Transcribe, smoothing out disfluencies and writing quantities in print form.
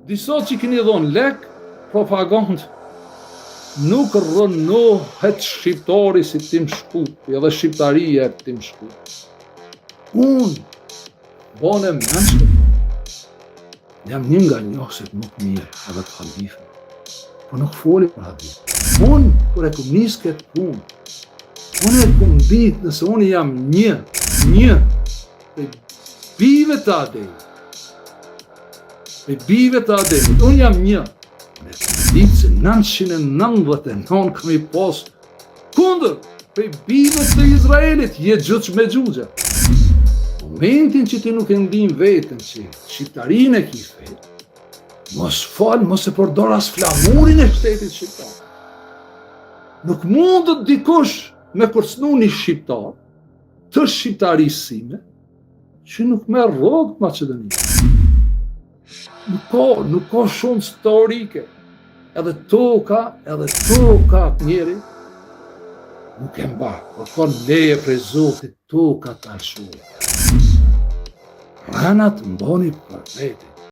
Disa që keni dhonë lek, propagandë, nuk rënohet shqiptari si tim Shkupi, edhe shqiptaria e tim Shkupi. Unë, bane menshke, jam një nga njohësit më të mirë edhe të halifën, po nuk foli për hadith. Unë, kur e këm nisë këtë punë, unë e këm ditë nëse unë jam një, pe bive të Ademit. Pe bive të Ademit, unë jam një. Unë e këm ditë se 999 këm i posë kundër pe bive të Izraelit, jetë gjëç me gjugja. Momentin që ti nuk e ndin vetën që shqiptarin e ki fejtë, mos falë, mos e përdor as flamurin e shtetit shqiptar. Nuk mundët dikush me kërcnu një shqiptar të shqiptarisime që nuk merr rrogë Maqedonisë. Nuk ka shumë historike. Edhe toka të njeri nuk e mba, por ka leje prej Zotit toka të alshurë. Ranat mboni për vete.